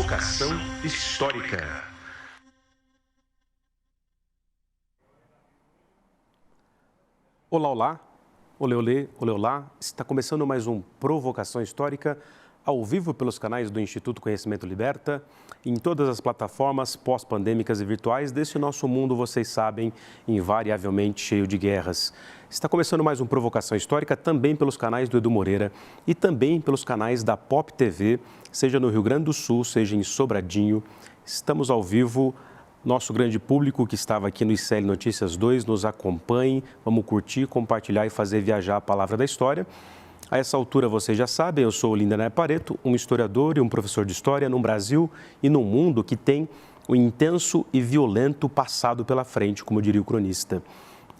Provocação Histórica. Olá, olá, olê, olê, olê, olá. Está começando mais um Provocação Histórica, ao vivo pelos canais do Instituto Conhecimento Liberta, em todas as plataformas pós-pandêmicas e virtuais desse nosso mundo, vocês sabem, invariavelmente cheio de guerras. Está começando mais um Provocação Histórica também pelos canais do Edu Moreira e também pelos canais da Pop TV, seja no Rio Grande do Sul, seja em Sobradinho. Estamos ao vivo. Nosso grande público que estava aqui no ICL Notícias 2, nos acompanhe, vamos curtir, compartilhar e fazer viajar a palavra da história. A essa altura, vocês já sabem, eu sou o Lindenay Pareto, um historiador e um professor de história no Brasil e no mundo que tem um intenso e violento passado pela frente, como diria o cronista.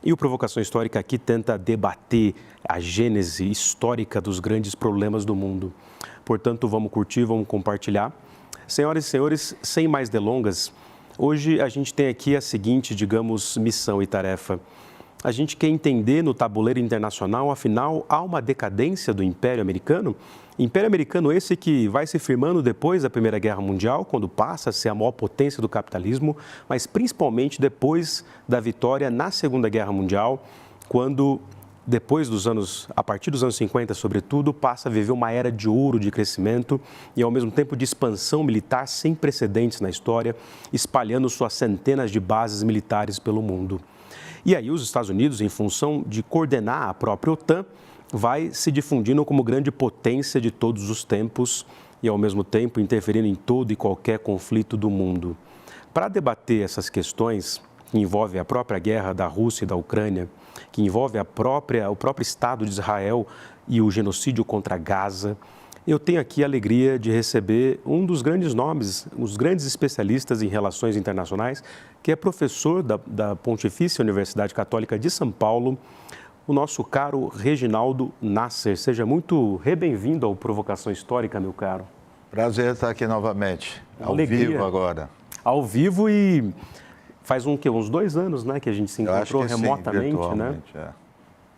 E o Provocação Histórica aqui tenta debater a gênese histórica dos grandes problemas do mundo. Portanto, vamos curtir, vamos compartilhar. Senhoras e senhores, sem mais delongas, hoje a gente tem aqui a seguinte, digamos, missão e tarefa. A gente quer entender no tabuleiro internacional, afinal, há uma decadência do Império Americano? Império Americano esse que vai se firmando depois da Primeira Guerra Mundial, quando passa a ser a maior potência do capitalismo, mas principalmente depois da vitória na Segunda Guerra Mundial, quando, a partir dos anos 50, sobretudo, passa a viver uma era de ouro de crescimento e, ao mesmo tempo, de expansão militar sem precedentes na história, espalhando suas centenas de bases militares pelo mundo. E aí os Estados Unidos, em função de coordenar a própria OTAN, vai se difundindo como grande potência de todos os tempos e, ao mesmo tempo, interferindo em todo e qualquer conflito do mundo. Para debater essas questões, que envolvem a própria guerra da Rússia e da Ucrânia, que envolve o próprio Estado de Israel e o genocídio contra Gaza, eu tenho aqui a alegria de receber um dos grandes nomes, os grandes especialistas em relações internacionais, que é professor da Pontifícia Universidade Católica de São Paulo, o nosso caro Reginaldo Nasser. Seja muito bem-vindo ao Provocação Histórica, meu caro. Prazer estar aqui novamente, ao vivo agora. Ao vivo e faz uns 2 anos, né, que a gente se encontrou remotamente, sim, né? É.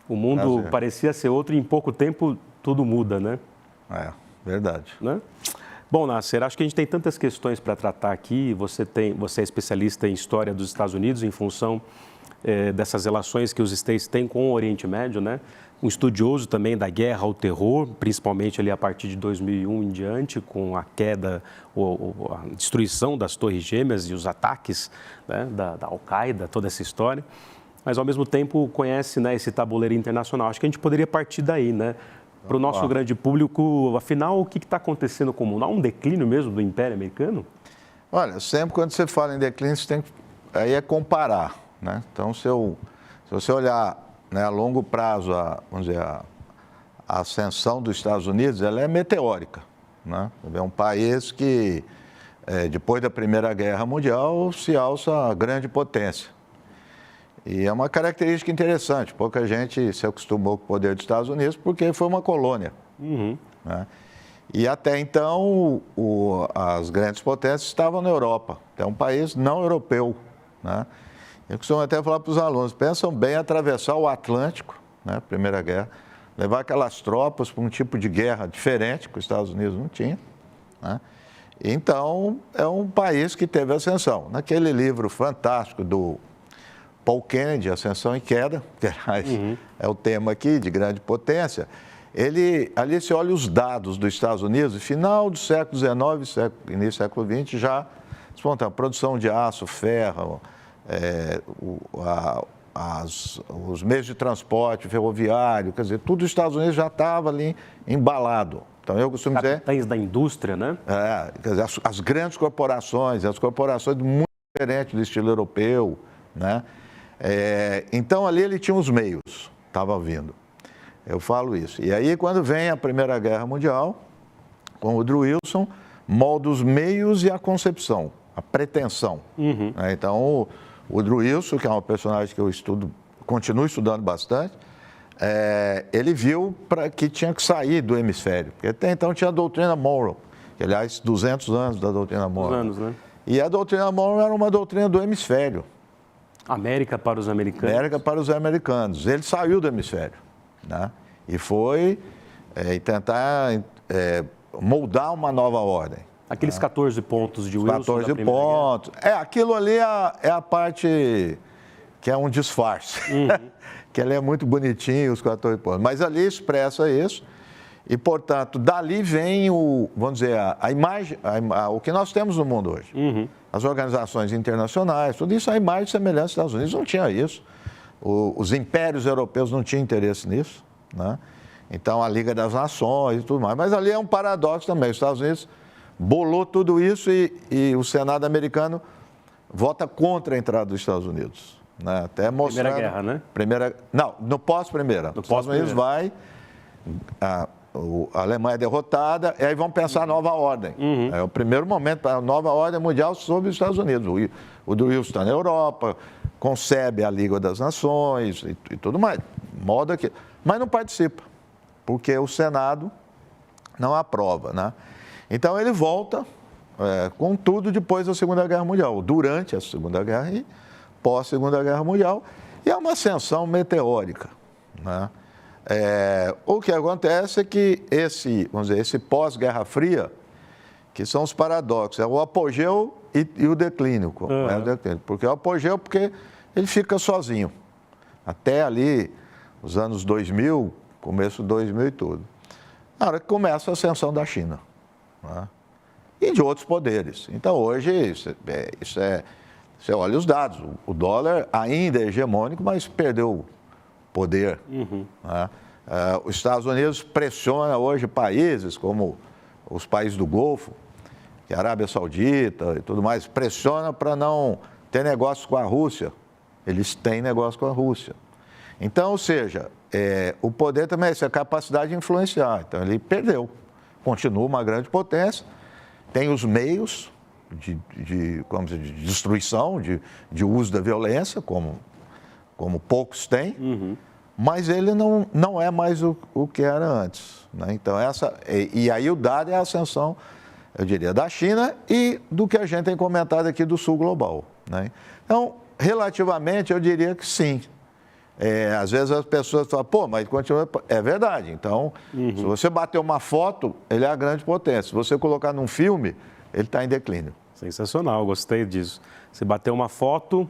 O mundo parecia ser outro e em pouco tempo tudo muda, né? É, verdade. Né? Bom, Nasser, acho que a gente tem tantas questões para tratar aqui. Você é especialista em história dos Estados Unidos em função dessas relações que os States têm com o Oriente Médio, né? Um estudioso também da guerra ao terror, principalmente ali a partir de 2001 em diante, com a queda, a destruição das Torres Gêmeas e os ataques, né, da Al-Qaeda, toda essa história. Mas, ao mesmo tempo, conhece, né, esse tabuleiro internacional. Acho que a gente poderia partir daí, né? Para o nosso grande público, afinal, o que está acontecendo com o mundo? Há um declínio mesmo do Império Americano? Olha, sempre quando você fala em declínio, você tem que aí comparar, né? Então, se você olhar, né, a longo prazo, vamos dizer, a ascensão dos Estados Unidos, ela é meteórica, né? É um país que, depois da Primeira Guerra Mundial, se alça a grande potência. E é uma característica interessante, pouca gente se acostumou com o poder dos Estados Unidos porque foi uma colônia. Uhum. Né? E até então, as grandes potências estavam na Europa, é um país não europeu. Né? Eu costumo até falar para os alunos, pensam bem atravessar o Atlântico, né, Primeira Guerra, levar aquelas tropas para um tipo de guerra diferente, que os Estados Unidos não tinham. Né? Então, é um país que teve ascensão. Naquele livro fantástico do Paul Kennedy, Ascensão e Queda, que é o tema aqui, de grande potência, ali se olha os dados dos Estados Unidos, final do século XIX, início do século XX, já despontando produção de aço, ferro, os meios de transporte ferroviário, quer dizer, tudo os Estados Unidos já estava ali embalado. Então, eu costumo dizer... Capitais da indústria, né? Quer dizer, as grandes corporações, as corporações muito diferentes do estilo europeu, né? Então, ali ele tinha os meios, estava vindo. Eu falo isso. E aí, quando vem a Primeira Guerra Mundial, com o Woodrow Wilson, molda os meios e a concepção, a pretensão. Uhum. Então, o Woodrow Wilson, que é um personagem que eu continuo estudando bastante, ele viu que tinha que sair do hemisfério. Porque até então tinha a doutrina Monroe, que, aliás, 200 anos da doutrina Monroe. 200 anos, né? E a doutrina Monroe era uma doutrina do hemisfério. América para os americanos. América para os americanos. Ele saiu do hemisfério, né? E foi tentar moldar uma nova ordem. Aqueles 14 pontos de Wilson. 14 pontos. Aquilo ali é a parte que é um disfarce. Que ele é muito bonitinho, os 14 pontos. Mas ali expressa isso. E, portanto, dali vem vamos dizer, a imagem, o que nós temos no mundo hoje. As organizações internacionais, tudo isso é a imagem semelhante aos Estados Unidos. Não tinha isso. Os impérios europeus não tinham interesse nisso, né? Então, a Liga das Nações e tudo mais. Mas ali é um paradoxo também. Os Estados Unidos bolou tudo isso e o Senado americano vota contra a entrada dos Estados Unidos. Né? Até mostrando... Primeira Guerra, né? Não, no pós-primeira. Os Estados Unidos vai... A Alemanha é derrotada, e aí vão pensar a nova ordem. É o primeiro momento para a nova ordem mundial sobre os Estados Unidos. O do Wilson está na Europa, concebe a Liga das Nações e tudo mais. Mas não participa, porque o Senado não aprova, né? Então ele volta com tudo depois da Segunda Guerra Mundial, durante a Segunda Guerra e pós-Segunda Guerra Mundial. E é uma ascensão meteórica, né? O que acontece é que esse pós-Guerra Fria, que são os paradoxos, é o apogeu e o declínio. Porque é o apogeu porque ele fica sozinho. Até ali, os anos 2000, começo de 2000 e tudo. Na hora que começa a ascensão da China, né? E de outros poderes. Então, hoje, você olha os dados. O dólar ainda é hegemônico, mas perdeu poder. Né? Os Estados Unidos pressiona hoje países como os países do Golfo, que é a Arábia Saudita e tudo mais, pressiona para não ter negócio com a Rússia. Eles têm negócio com a Rússia. Então, ou seja, o poder também é essa capacidade de influenciar. Então, ele perdeu. Continua uma grande potência, tem os meios de destruição, de uso da violência, como poucos têm, mas ele não é mais o que era antes. Né? Então, e aí o dado é a ascensão, eu diria, da China e do que a gente tem comentado aqui do Sul Global. Né? Então, relativamente, eu diria que sim. Às vezes as pessoas falam, mas continua... É verdade. Então, se você bater uma foto, ele é a grande potência. Se você colocar num filme, ele está em declínio. Sensacional, gostei disso. Você bateu uma foto,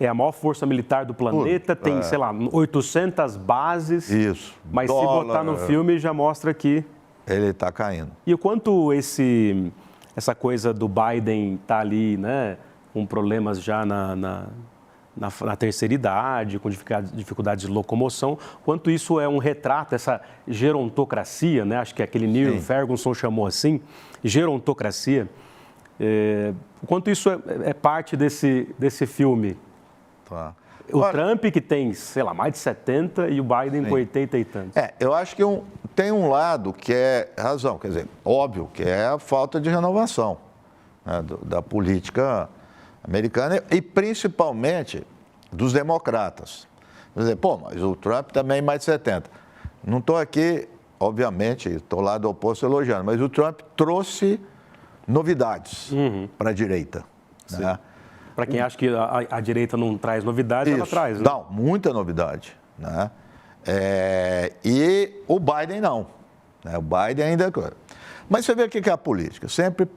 é a maior força militar do planeta, tem, sei lá, 800 bases. Isso. Mas se botar no filme, já mostra que... Ele está caindo. E o quanto essa coisa do Biden está ali, né, com problemas já na terceira idade, com dificuldades de locomoção, quanto isso é um retrato, essa gerontocracia, né? Acho que aquele Neil Ferguson chamou assim, gerontocracia. O quanto isso é parte desse filme? Tá. Trump, que tem, sei lá, mais de 70, e o Biden com 80 e tantos. Eu acho que tem um lado que é razão, quer dizer, óbvio, que é a falta de renovação, né, da política americana e principalmente dos democratas. Quer dizer, mas o Trump também mais de 70. Não estou aqui, obviamente, estou lá do oposto elogiando, mas o Trump trouxe novidades para a direita. Né? Para quem acha que a direita não traz novidades, ela traz. Né? Não, muita novidade. Né? E o Biden não. Né? O Biden ainda... Mas você vê o que é a política. Sempre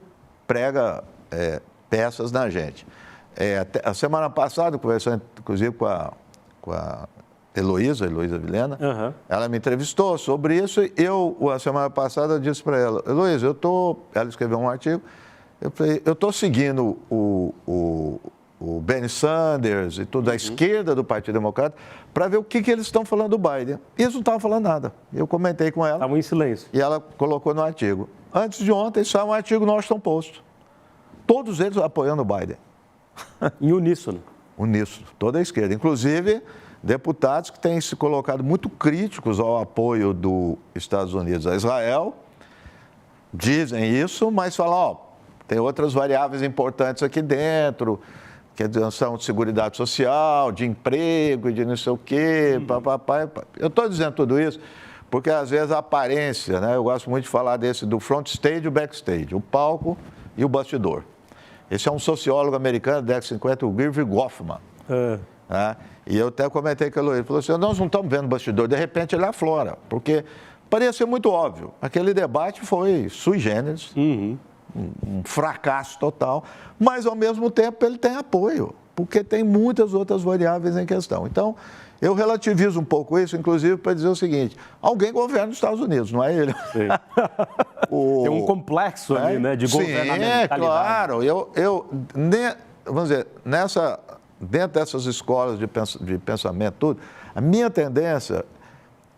prega peças na gente. A semana passada, conversando inclusive com a Heloísa Vilhena, ela me entrevistou sobre isso e a semana passada, disse para ela, Heloísa, ela escreveu um artigo, eu estou seguindo o Bernie Sanders e tudo, a esquerda do Partido Democrata, para ver o que eles estão falando do Biden. E eles não estavam falando nada. Eu comentei com ela. Estavam em silêncio. E ela colocou no artigo. Antes de ontem, saiu um artigo no Washington Post. Todos eles apoiando o Biden. Em uníssono. Uníssono, toda a esquerda. Inclusive, deputados que têm se colocado muito críticos ao apoio dos Estados Unidos a Israel, dizem isso, mas falam, tem outras variáveis importantes aqui dentro, que são de seguridade social, de emprego, de não sei o quê, papapá. Eu estou dizendo tudo isso porque, às vezes, a aparência, né? Eu gosto muito de falar do front stage e o backstage, o palco e o bastidor. Esse é um sociólogo americano da década de 50, o Irving Goffman. Né? E eu até comentei com ele, falou assim, nós não estamos vendo bastidor, de repente ele aflora, porque parecia muito óbvio. Aquele debate foi sui generis, um fracasso total, mas, ao mesmo tempo, ele tem apoio, porque tem muitas outras variáveis em questão. Então, eu relativizo um pouco isso, inclusive, para dizer o seguinte: alguém governa os Estados Unidos, não é ele. Sim. Tem um complexo ali, né, de governamentalidade. Sim, claro. Vamos dizer, dentro dessas escolas de pensamento, tudo, a minha tendência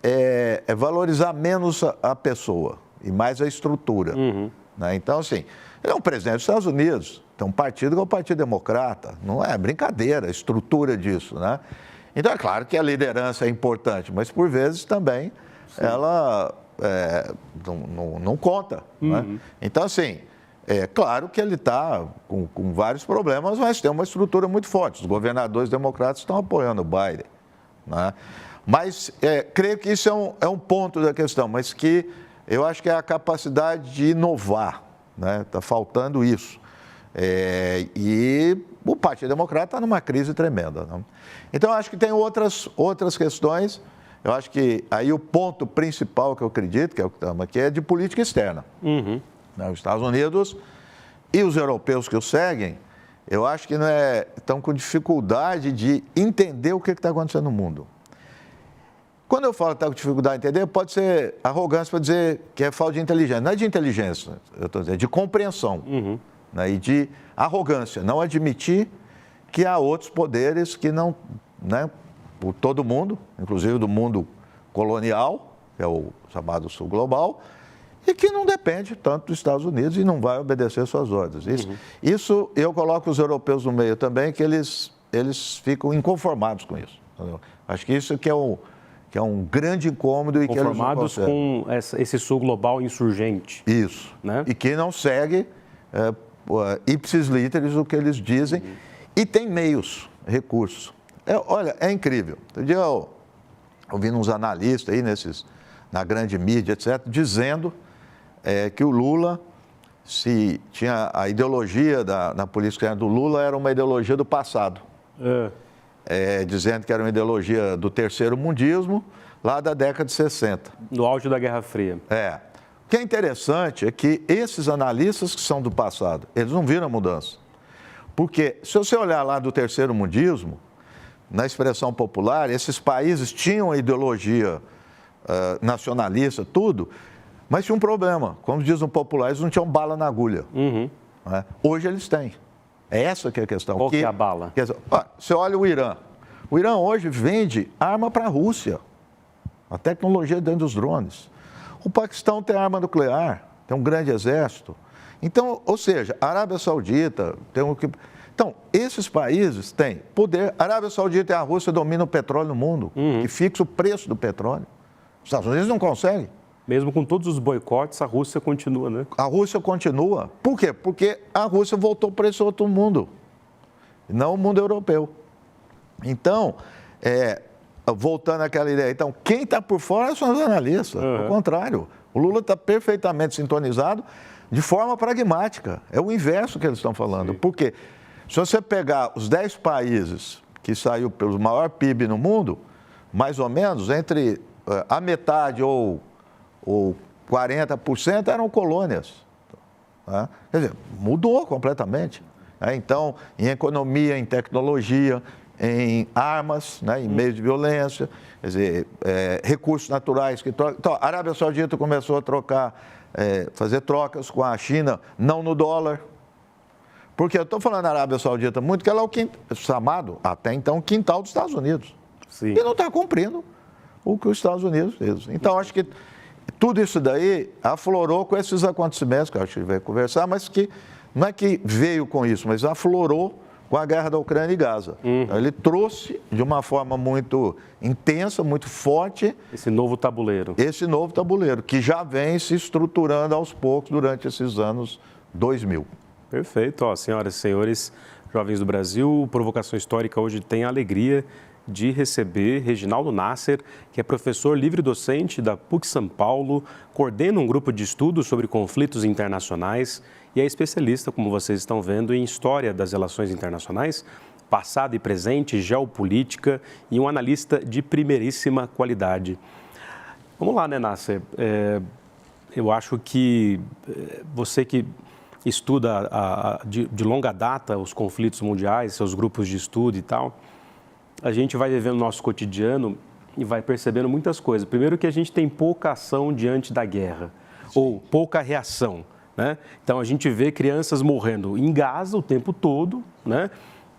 é valorizar menos a pessoa e mais a estrutura. Né? Então, assim, ele é um presidente dos Estados Unidos, tem um partido que é o Partido Democrata, não é brincadeira a estrutura disso, né? Então, é claro que a liderança é importante, mas, por vezes, também ela não conta. Né? Então, assim, é claro que ele está com vários problemas, mas tem uma estrutura muito forte. Os governadores democratas estão apoiando o Biden. Né? Mas creio que isso é um ponto da questão, mas que eu acho que é a capacidade de inovar. Né? Está faltando isso. E o Partido Democrata está numa crise tremenda. Né? Então, eu acho que tem outras questões. Eu acho que aí o ponto principal que eu acredito, que é o que estamos aqui, é de política externa. Né? Os Estados Unidos e os europeus que o seguem, eu acho que estão com dificuldade de entender o que está acontecendo no mundo. Quando eu falo que está com dificuldade de entender, pode ser arrogância para dizer que é falta de inteligência. Não é de inteligência, eu estou dizendo, é de compreensão. Né, e de arrogância, não admitir que há outros poderes que não, né, por todo mundo, inclusive do mundo colonial, que é o chamado Sul Global, e que não depende tanto dos Estados Unidos e não vai obedecer suas ordens. Isso eu coloco os europeus no meio também, que eles ficam inconformados com isso. Entendeu? Acho que isso que é um grande incômodo e que eles não conseguem. Com esse Sul Global insurgente. Isso. Né? E que não segue ipsis literis o que eles dizem, e tem meios, recursos. Olha, é incrível. Outro dia eu ouvi uns analistas aí, na grande mídia, etc., dizendo que o Lula, se tinha a ideologia na política do Lula, era uma ideologia do passado. Dizendo que era uma ideologia do terceiro mundismo, lá da década de 60. No auge da Guerra Fria. O que é interessante é que esses analistas que são do passado, eles não viram a mudança. Porque, se você olhar lá do terceiro mundismo, na expressão popular, esses países tinham a ideologia nacionalista, tudo, mas tinha um problema. Como diz um popular, eles não tinham bala na agulha. Né? Hoje eles têm. É essa que é a questão. Qual que é a bala? Você olha o Irã. O Irã hoje vende arma para a Rússia. A tecnologia dentro dos drones. O Paquistão tem arma nuclear, tem um grande exército. Então, ou seja, a Arábia Saudita tem um... Então, esses países têm poder. A Arábia Saudita e a Rússia dominam o petróleo no mundo, que fixa o preço do petróleo. Os Estados Unidos não conseguem. Mesmo com todos os boicotes, a Rússia continua, né? A Rússia continua. Por quê? Porque a Rússia voltou para esse outro mundo, não o mundo europeu. Então, voltando àquela ideia, então, quem está por fora são os analistas. Ao contrário, o Lula está perfeitamente sintonizado de forma pragmática. É o inverso que eles estão falando. Sim. Porque se você pegar os 10 países que saiu pelo maior PIB no mundo, mais ou menos, entre a metade ou 40% eram colônias. Né? Quer dizer, mudou completamente. Né? Então, em economia, em tecnologia, em armas, né? Em meios de violência, quer dizer, recursos naturais que trocam. Então, a Arábia Saudita começou a fazer trocas com a China, não no dólar. Porque eu estou falando da Arábia Saudita muito, que ela é o chamado, até então, quintal dos Estados Unidos. Sim. E não está cumprindo o que os Estados Unidos fez. Então, acho que tudo isso daí aflorou com esses acontecimentos, que a gente vai conversar, mas que não é que veio com isso, mas aflorou com a guerra da Ucrânia e Gaza. Ele trouxe de uma forma muito intensa, muito forte... Esse novo tabuleiro. Esse novo tabuleiro, que já vem se estruturando aos poucos durante esses anos 2000. Perfeito. Senhoras e senhores, jovens do Brasil, o Provocação Histórica hoje tem a alegria de receber Reginaldo Nasser, que é professor livre-docente da PUC São Paulo, coordena um grupo de estudos sobre conflitos internacionais e é especialista, como vocês estão vendo, em história das relações internacionais, passado e presente, geopolítica e um analista de primeiríssima qualidade. Vamos lá, né, Nasser? Eu acho que você que estuda de longa data os conflitos mundiais, seus grupos de estudo e tal, a gente vai vivendo o nosso cotidiano e vai percebendo muitas coisas. Primeiro que a gente tem pouca ação diante da guerra, ou pouca reação, né? Então, a gente vê crianças morrendo em Gaza o tempo todo, né?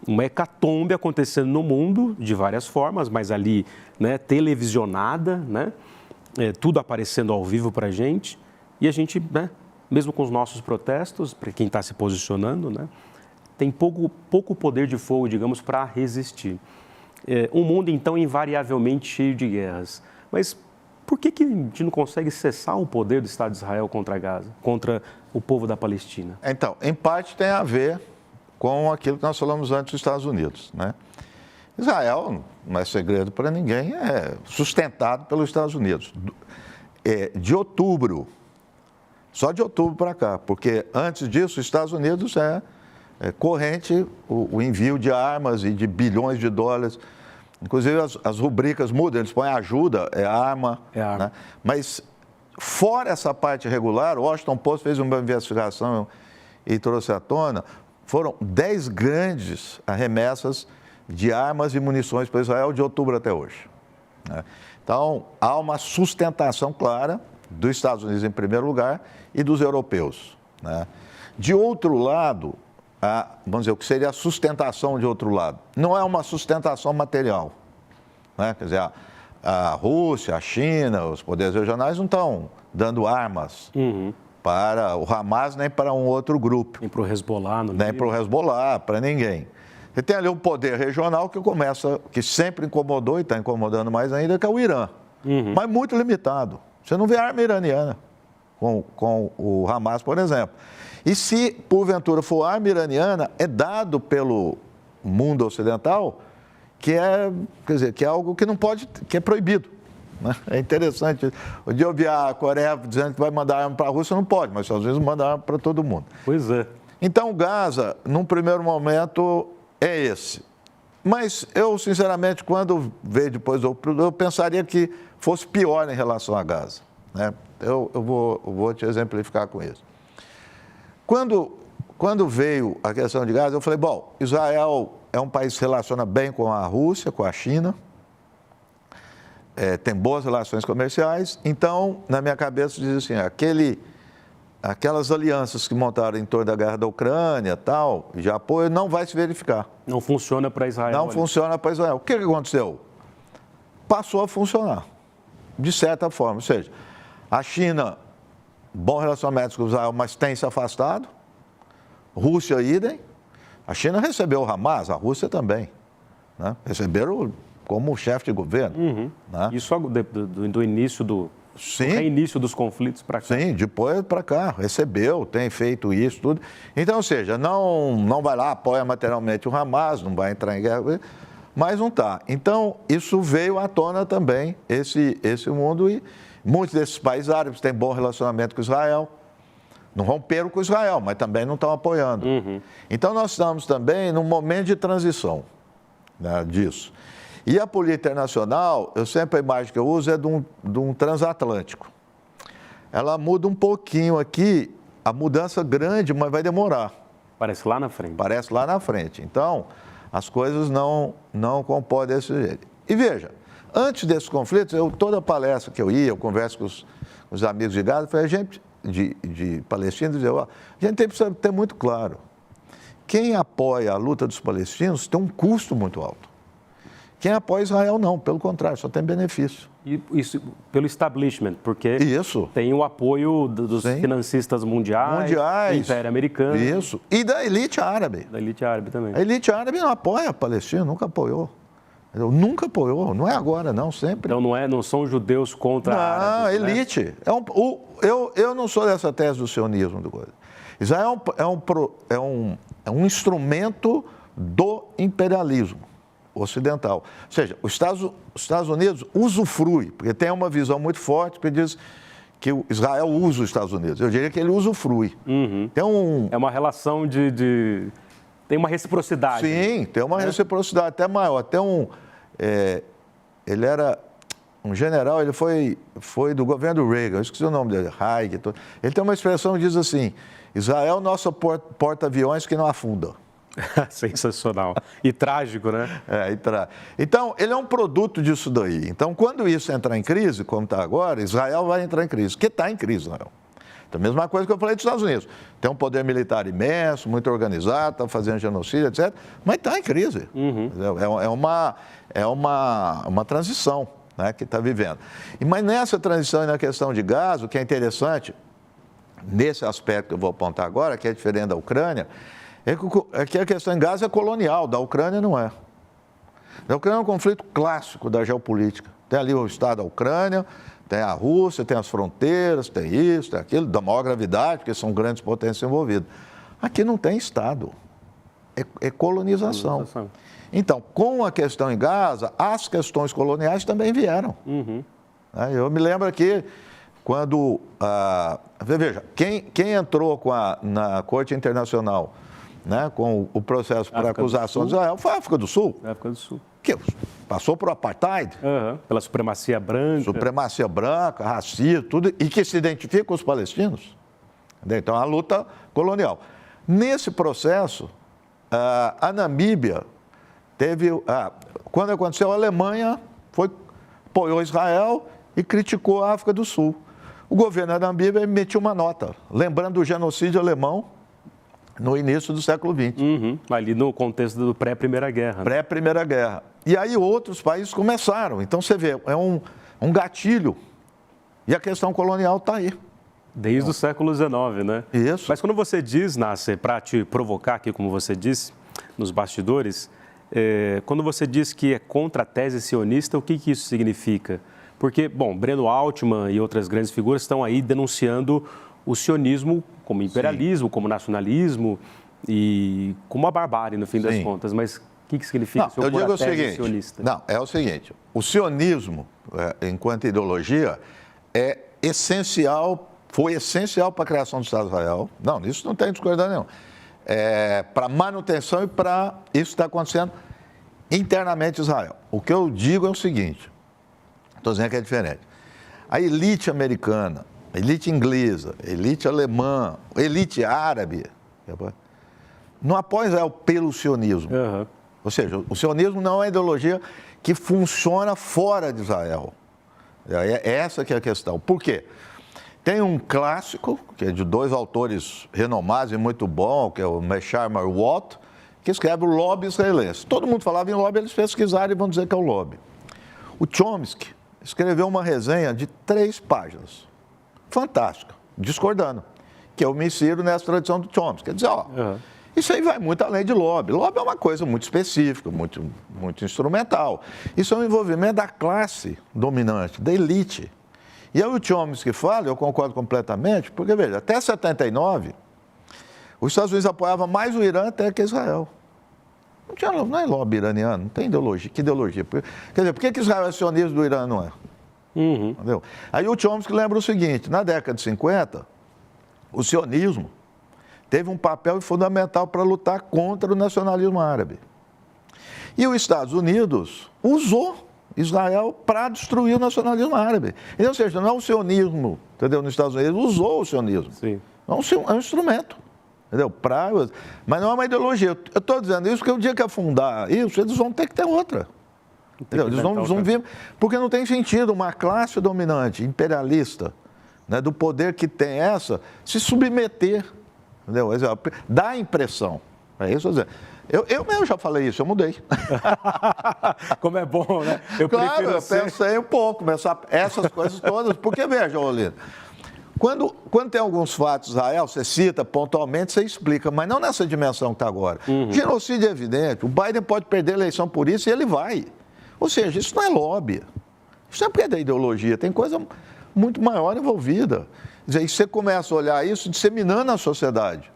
Uma hecatombe acontecendo no mundo de várias formas, mas ali, né, televisionada, né? Tudo aparecendo ao vivo para a gente. E a gente, né, mesmo com os nossos protestos, para quem está se posicionando, né, tem pouco poder de fogo, digamos, para resistir. Um mundo, então, invariavelmente cheio de guerras. Mas por que a gente não consegue cessar o poder do Estado de Israel contra Gaza, contra o povo da Palestina? Então, em parte tem a ver com aquilo que nós falamos antes dos Estados Unidos, né? Israel, não é segredo para ninguém, é sustentado pelos Estados Unidos. De outubro, só de outubro para cá, porque antes disso, os Estados Unidos é corrente o envio de armas e de bilhões de dólares. Inclusive, as rubricas mudam, eles põem ajuda, é arma. Né? Mas, fora essa parte regular, o Washington Post fez uma investigação e trouxe à tona, foram 10 grandes arremessas de armas e munições para Israel de outubro até hoje. Né? Então, há uma sustentação clara dos Estados Unidos em primeiro lugar e dos europeus. Né? De outro lado, vamos dizer, o que seria a sustentação de outro lado? Não é uma sustentação material. Né? Quer dizer, a Rússia, a China, os poderes regionais não estão dando armas para o Hamas nem para um outro grupo. Nem para o Hezbollah. Nem para o Hezbollah, para ninguém. Você tem ali um poder regional que sempre incomodou e está incomodando mais ainda, que é o Irã. Mas muito limitado. Você não vê arma iraniana com o Hamas, por exemplo. E se, porventura, for arma iraniana, é dado pelo mundo ocidental que é algo que não pode, que é proibido. Né? É interessante. O dia eu vi a Coreia dizendo que vai mandar arma para a Rússia, não pode, mas às vezes manda arma para todo mundo. Pois é. Então, Gaza, num primeiro momento, é esse. Mas eu, sinceramente, quando veio depois, eu pensaria que fosse pior em relação a Gaza. Né? Eu vou te exemplificar com isso. Quando veio a questão de Gaza, eu falei, bom, Israel é um país que se relaciona bem com a Rússia, com a China, tem boas relações comerciais, então, na minha cabeça, diz assim, aquelas alianças que montaram em torno da guerra da Ucrânia tal, de apoio, não vai se verificar. Não funciona para Israel. Não funciona para Israel. O que aconteceu? Passou a funcionar, de certa forma. Ou seja, a China, bom relacionamento com Israel, mas tem se afastado. Rússia, idem. A China recebeu o Hamas, a Rússia também. Né? Receberam como chefe de governo. Né? Isso do início do reinício dos conflitos para cá. Sim, depois para cá. Recebeu, tem feito isso, tudo. Então, ou seja, não vai lá, apoia materialmente o Hamas, não vai entrar em guerra, mas não está. Então, isso veio à tona também, esse mundo, e muitos desses países árabes têm bom relacionamento com Israel. Não romperam com Israel, mas também não estão apoiando. Então, nós estamos também num momento de transição, né, disso. E a política internacional, a imagem que eu uso é de um transatlântico. Ela muda um pouquinho aqui, a mudança grande, mas vai demorar. Parece lá na frente. Parece lá na frente. Então, as coisas não compõem desse jeito. E veja, antes desses conflitos, toda palestra que eu converso com os amigos de Gaza, a gente, de Palestina, dizia, a gente precisa ter muito claro, quem apoia a luta dos palestinos tem um custo muito alto. Quem apoia Israel não, pelo contrário, só tem benefício. E isso pelo establishment, porque isso. Tem o apoio dos financistas mundiais, do Império Americano. Isso, e da elite árabe. Da elite árabe também. A elite árabe não apoia a Palestina, nunca apoiou. Nunca apoiou, não é agora não, sempre. Então não são judeus contra árabes. Não, elite. Né? Eu não sou dessa tese do sionismo. Israel é um instrumento do imperialismo ocidental. Ou seja, os Estados Unidos usufrui, porque tem uma visão muito forte que diz que Israel usa os Estados Unidos. Eu diria que ele usufrui. É uma relação tem uma reciprocidade. Sim, tem uma reciprocidade até maior. Ele era um general, ele foi do governo do Reagan, eu esqueci o nome dele, Haig. Ele tem uma expressão que diz assim: Israel é o nosso porta-aviões que não afunda. Sensacional. E trágico, né? Então, ele é um produto disso daí. Então, quando isso entrar em crise, como está agora, Israel vai entrar em crise, porque está em crise, Israel. Então, a mesma coisa que eu falei dos Estados Unidos. Tem um poder militar imenso, muito organizado, está fazendo genocídio, etc., mas está em crise. É uma transição, né, que está vivendo. Mas nessa transição e na questão de Gaza, o que é interessante, nesse aspecto que eu vou apontar agora, que é diferente da Ucrânia, é que a questão em Gaza é colonial, da Ucrânia não é. A Ucrânia é um conflito clássico da geopolítica. Tem ali o Estado da Ucrânia, tem a Rússia, tem as fronteiras, tem isso, tem aquilo, da maior gravidade, porque são grandes potências envolvidas. Aqui não tem Estado, é colonização. Então, com a questão em Gaza, as questões coloniais também vieram. Eu me lembro aqui, quando, veja, quem entrou na Corte Internacional, né, com o processo por acusação de Israel, foi a África do Sul. África do Sul. Que passou por apartheid. Pela supremacia branca. Supremacia branca, racismo, tudo, e que se identifica com os palestinos. Então, a luta colonial. Nesse processo, a Namíbia teve... quando aconteceu, a Alemanha apoiou Israel e criticou a África do Sul. O governo da Namíbia emitiu uma nota, lembrando do genocídio alemão no início do século XX. Ali no contexto do pré-Primeira Guerra. Pré-Primeira Guerra. E aí outros países começaram. Então, você vê, é um gatilho. E a questão colonial está aí. Desde o século XIX, né? Isso. Mas quando você diz, Nasser, para te provocar aqui, como você disse, nos bastidores, quando você diz que é contra a tese sionista, o que isso significa? Porque, bom, Breno Altman e outras grandes figuras estão aí denunciando o sionismo como imperialismo, como nacionalismo e como uma barbárie, no fim das contas. Mas o que significa eu digo o seguinte, sionista? Não, é o seguinte, o sionismo, enquanto ideologia, é essencial, foi essencial para a criação do Estado de Israel. Não, isso não tem discordância nenhuma. Para manutenção e para isso que está acontecendo internamente em Israel. O que eu digo é o seguinte, estou dizendo que é diferente. A elite americana, a elite inglesa, a elite alemã, a elite árabe, não apoia Israel pelo sionismo. Ou seja, o sionismo não é uma ideologia que funciona fora de Israel. É essa que é a questão. Por quê? Tem um clássico, que é de dois autores renomados e muito bom, que é o Meshar Marwot, que escreve o lobby israelense. Todo mundo falava em lobby, eles pesquisaram e vão dizer que é o lobby. O Chomsky escreveu uma resenha de 3 páginas. Fantástica, discordando, que eu me insiro nessa tradição do Chomsky. Quer dizer, isso aí vai muito além de lobby. Lobby é uma coisa muito específica, muito instrumental. Isso é um envolvimento da classe dominante, da elite. E aí o Chomsky fala, eu concordo completamente, porque, veja, até 79, os Estados Unidos apoiavam mais o Irã até que Israel. Não é lobby iraniano, não tem ideologia. Que ideologia? Quer dizer, por que Israel é sionista do Irã não é? Entendeu? Aí o Chomsky lembra o seguinte, na década de 50, o sionismo teve um papel fundamental para lutar contra o nacionalismo árabe. E os Estados Unidos usou Israel para destruir o nacionalismo árabe. Ou seja, não é o sionismo, entendeu? Nos Estados Unidos usou o sionismo. Sim. É um instrumento, entendeu? Mas não é uma ideologia. Eu estou dizendo isso porque o dia que afundar isso, eles vão ter que ter outra. Eles vão vir, porque não tem sentido uma classe dominante, imperialista, né, do poder que tem essa, se submeter, entendeu? Dá a impressão, é isso que eu estou dizendo. Eu mesmo já falei isso, eu mudei. Como é bom, né? Eu pensei um pouco, essas coisas todas, porque veja, Olinda, quando tem alguns fatos, Israel, você cita pontualmente, você explica, mas não nessa dimensão que está agora. Genocídio é evidente, o Biden pode perder a eleição por isso e ele vai. Ou seja, isso não é lobby, isso não é porque é da ideologia, tem coisa muito maior envolvida. Quer dizer, e você começa a olhar isso disseminando na sociedade.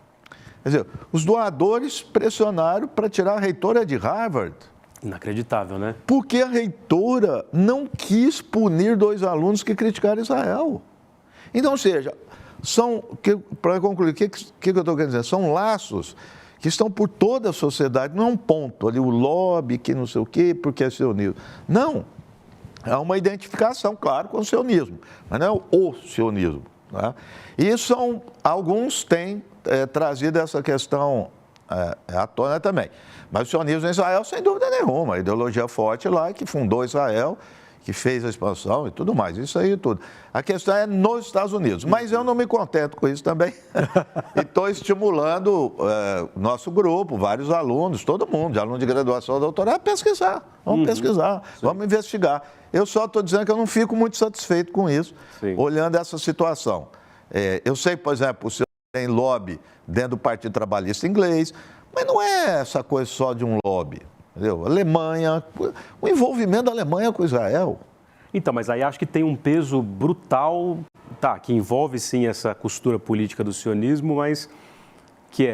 Quer dizer, os doadores pressionaram para tirar a reitora de Harvard. Inacreditável, né? Porque a reitora não quis punir 2 alunos que criticaram Israel. Então, ou seja, para concluir, o que eu estou querendo dizer? São laços que estão por toda a sociedade, não é um ponto ali, o lobby, que não sei o quê, porque é sionismo. Não. é uma identificação, claro, com o sionismo, mas não é o sionismo. Né? E isso alguns têm trazido essa questão à tona também. Mas o sionismo em Israel, sem dúvida nenhuma, a ideologia forte lá que fundou Israel, que fez a expansão e tudo mais, isso aí tudo. A questão é nos Estados Unidos, mas eu não me contento com isso também. E estou estimulando nosso grupo, vários alunos, todo mundo, de aluno de graduação, doutorado, a pesquisar. Vamos pesquisar, vamos investigar. Eu só estou dizendo que eu não fico muito satisfeito com isso, olhando essa situação. Eu sei, por exemplo, o senhor tem lobby dentro do Partido Trabalhista Inglês, mas não é essa coisa só de um lobby. Entendeu? Alemanha, o envolvimento da Alemanha com Israel. Então, mas aí acho que tem um peso brutal, que envolve sim essa costura política do sionismo, mas que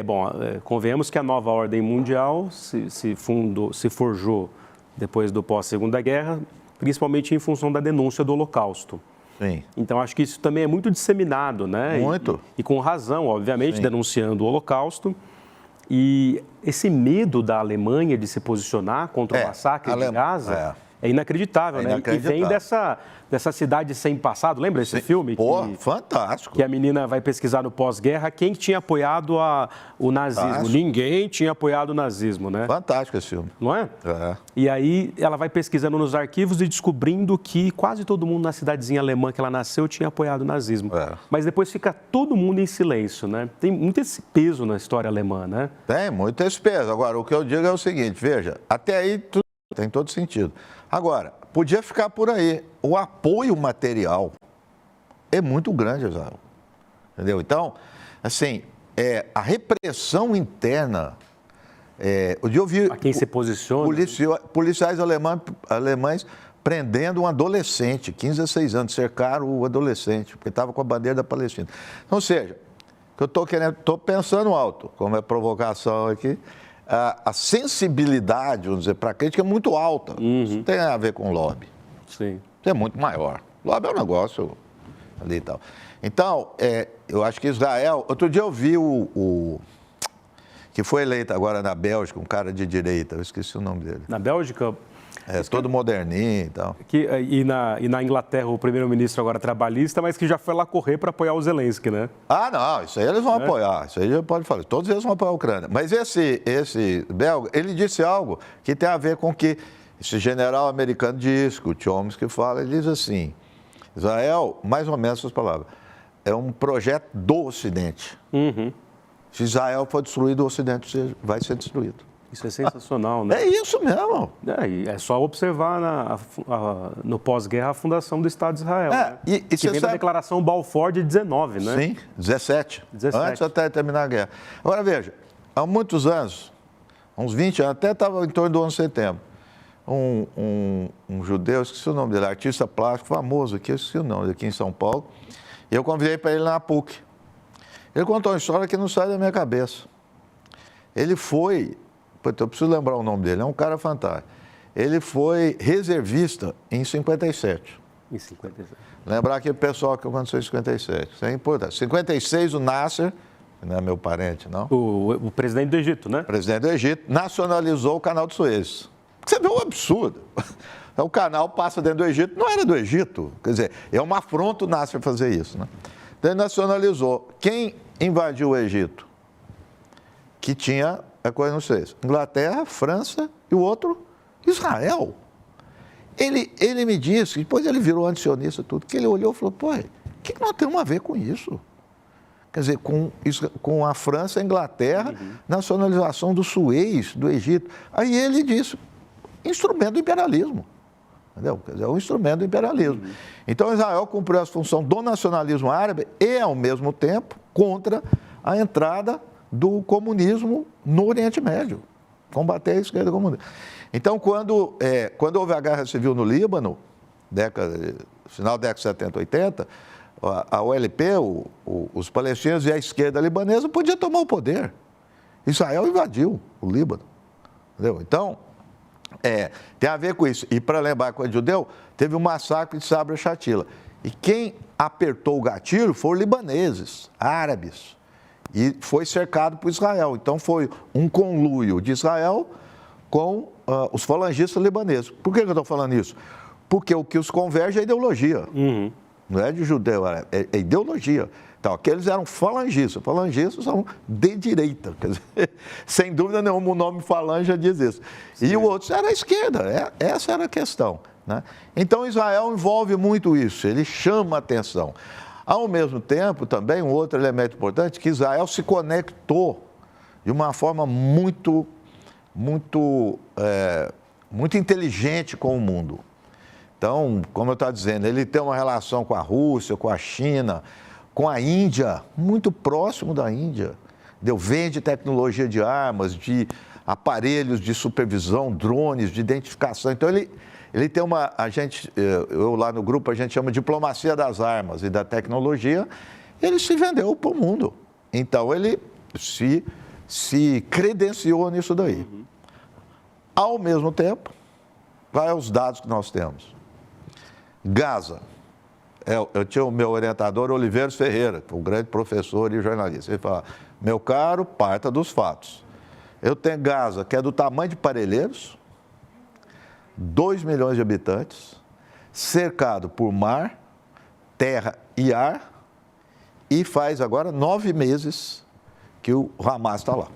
convenhamos que a nova ordem mundial se forjou depois do pós-Segunda Guerra, principalmente em função da denúncia do Holocausto. Sim. Então, acho que isso também é muito disseminado, né? Muito. E com razão, obviamente, denunciando o Holocausto. E esse medo da Alemanha de se posicionar contra o massacre de Gaza é inacreditável, né? E vem dessa cidade sem passado. Lembra esse filme? Fantástico. Que a menina vai pesquisar no pós-guerra quem tinha apoiado o nazismo. Fantástico. Ninguém tinha apoiado o nazismo, né? Fantástico esse filme. Não é? E aí ela vai pesquisando nos arquivos e descobrindo que quase todo mundo na cidadezinha alemã que ela nasceu tinha apoiado o nazismo. Mas depois fica todo mundo em silêncio, né? Tem muito esse peso na história alemã, né? Tem muito esse peso. Agora, o que eu digo é o seguinte, veja, até aí tudo tem todo sentido. Agora, podia ficar por aí. O apoio material é muito grande, Israel. Entendeu? Então, assim, a repressão interna... eu vi a quem se posiciona. Policiais alemães prendendo um adolescente, 15 a 16 anos, cercaram o adolescente, porque estava com a bandeira da Palestina. Então, ou seja, que eu estou pensando alto, como é provocação aqui, a sensibilidade, vamos dizer, para a crítica é muito alta. Isso não tem a ver com lobby. Sim. Isso é muito maior. Lobby é um negócio ali e tal. Então, eu acho que Israel... Outro dia eu vi que foi eleito agora na Bélgica, um cara de direita, eu esqueci o nome dele. Na Bélgica? Todo moderninho e tal. E na Inglaterra, o primeiro-ministro agora trabalhista, mas que já foi lá correr para apoiar o Zelensky, né? Ah, não, isso aí eles vão apoiar, isso aí já pode falar. Todos eles vão apoiar a Ucrânia. Mas esse belga, ele disse algo que tem a ver com o que esse general americano diz, que o Chomsky fala, ele diz assim, Israel, mais ou menos essas palavras, é um projeto do Ocidente. Se Israel for destruído, o Ocidente vai ser destruído. Isso é sensacional, né? É isso mesmo. É só observar no pós-guerra a fundação do Estado de Israel. Né? Que vem da Declaração Balfour de 19, né? Sim, 17. Antes até terminar a guerra. Agora, veja, há muitos anos, uns 20 anos, até estava em torno do 11 de setembro, um judeu, esqueci o nome dele, artista plástico famoso aqui, esqueci o nome, aqui em São Paulo, e eu convidei para ele na PUC. Ele contou uma história que não sai da minha cabeça. Ele foi... Eu preciso lembrar o nome dele, é um cara fantástico. Ele foi reservista em 57. Em 57. Lembrar aquele pessoal que aconteceu em 57, isso é importante. 56, o Nasser, que não é meu parente, não. O presidente do Egito, né? O presidente do Egito nacionalizou o canal de Suez. Você vê um absurdo. O canal passa dentro do Egito, não era do Egito. Quer dizer, é uma afronta o Nasser fazer isso, né? Então ele nacionalizou. Quem invadiu o Egito? Que tinha... a coisa não sei, Inglaterra, França e o outro, Israel. Ele me disse, depois ele virou antisionista tudo, que ele olhou e falou, pô, o que nós temos a ver com isso? Quer dizer, com a França e a Inglaterra, nacionalização do Suez, do Egito. Aí ele disse, instrumento do imperialismo. Entendeu? Quer dizer, é um instrumento do imperialismo. Então Israel cumpriu a função do nacionalismo árabe e, ao mesmo tempo, contra a entrada do comunismo no Oriente Médio, combater a esquerda comunista. Então, quando houve a Guerra Civil no Líbano, final da década de 70, 80, a OLP, os palestinos e a esquerda libanesa podiam tomar o poder. Israel invadiu o Líbano. Entendeu? Então, tem a ver com isso. E para lembrar com o judeu, teve um massacre de Sabra e Shatila. E quem apertou o gatilho foram libaneses, árabes. E foi cercado por Israel. Então, foi um conluio de Israel com os falangistas libaneses. Por que eu estou falando isso? Porque o que os converge é ideologia. Não é de judeu, é ideologia. Então, aqueles eram falangistas. Falangistas são de direita. Quer dizer, sem dúvida nenhuma, o nome falange já diz isso. Sim. E o outro era a esquerda. Essa era a questão. Né? Então, Israel envolve muito isso. Ele chama a atenção. Ao mesmo tempo, também, um outro elemento importante, que Israel se conectou de uma forma muito inteligente com o mundo. Então, como eu estava dizendo, ele tem uma relação com a Rússia, com a China, com a Índia, muito próximo da Índia. Vende tecnologia de armas, de aparelhos de supervisão, drones, de identificação. Então, ele tem eu lá no grupo, a gente chama de diplomacia das armas e da tecnologia, ele se vendeu para o mundo. Então, ele se credenciou nisso daí. Ao mesmo tempo, vai aos dados que nós temos. Gaza. Eu tinha o meu orientador, Oliveiros Ferreira, um grande professor e jornalista. Ele fala, meu caro, parta dos fatos. Eu tenho Gaza, que é do tamanho de Parelheiros, 2 milhões de habitantes, cercado por mar, terra e ar, e faz agora 9 meses que o Hamas está lá.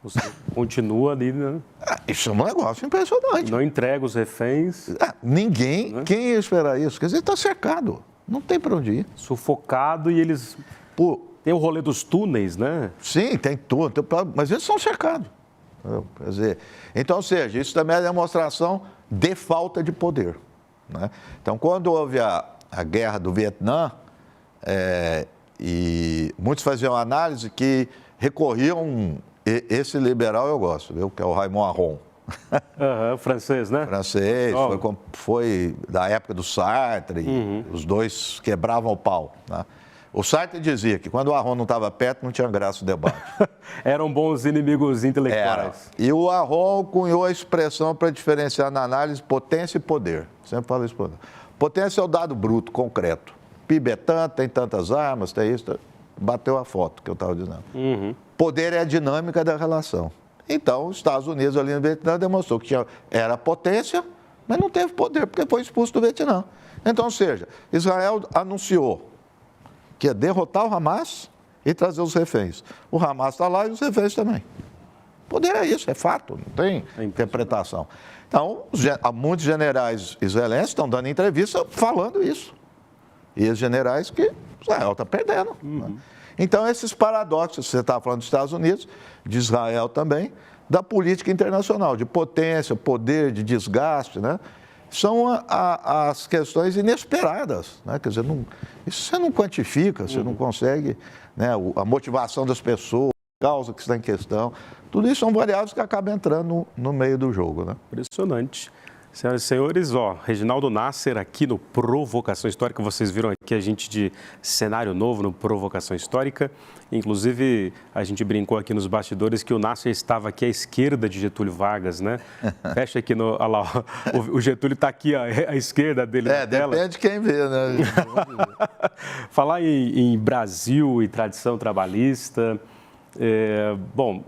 Você continua ali, né? Isso é um negócio impressionante. Não entrega os reféns. Ninguém, né? Quem ia esperar isso? Quer dizer, está cercado, não tem para onde ir. Sufocado e eles... Tem o rolê dos túneis, né? Sim, tem túnel, mas eles são cercados. Quer dizer, então, ou seja, isso também é demonstração de falta de poder. Né? Então, quando houve a guerra do Vietnã, e muitos faziam análise que recorriam... Esse liberal eu gosto, viu? Que é o Raymond Aron. Francês, né? Francês, foi da época do Sartre, os dois quebravam o pau. Né? O Sartre dizia que quando o Aron não estava perto, não tinha graça o debate. Eram bons inimigos intelectuais. E o Aron cunhou a expressão para diferenciar na análise potência e poder. Sempre falo isso. Potência é o dado bruto, concreto. PIB é tanto, tem tantas armas, tem isso. Bateu a foto que eu estava dizendo. Poder é a dinâmica da relação. Então, os Estados Unidos ali no Vietnã demonstrou que era potência, mas não teve poder, porque foi expulso do Vietnã. Então, ou seja, Israel anunciou que ia derrotar o Hamas e trazer os reféns. O Hamas está lá e os reféns também. Poder é isso, é fato, não tem interpretação. Então, muitos generais israelenses estão dando entrevista falando isso. E os generais que Israel está perdendo. Né? Então, esses paradoxos, você estava falando dos Estados Unidos, de Israel também, da política internacional, de potência, poder, de desgaste, né? São as questões inesperadas. Né? Quer dizer, isso você não quantifica, você não consegue, né? A motivação das pessoas, a causa que está em questão, tudo isso são variáveis que acabam entrando no meio do jogo. Né? Impressionante. Senhoras e senhores, Reginaldo Nasser aqui no Provocação Histórica. Vocês viram aqui a gente de cenário novo no Provocação Histórica. Inclusive, a gente brincou aqui nos bastidores que o Nasser estava aqui à esquerda de Getúlio Vargas, né? Fecha aqui, olha lá, o Getúlio está aqui à esquerda dele na tela. Depende de quem vê, né? Falar em Brasil e tradição trabalhista, bom,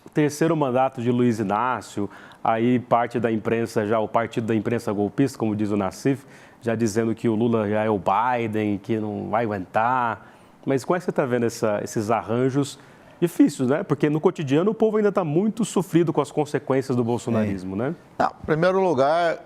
o terceiro mandato de Luiz Inácio, aí parte da imprensa, já o partido da imprensa golpista, como diz o Nassif, já dizendo que o Lula já é o Biden, que não vai aguentar. Mas como é que você está vendo esses arranjos difíceis, né? Porque no cotidiano o povo ainda está muito sofrido com as consequências do bolsonarismo, né? Não, em primeiro lugar,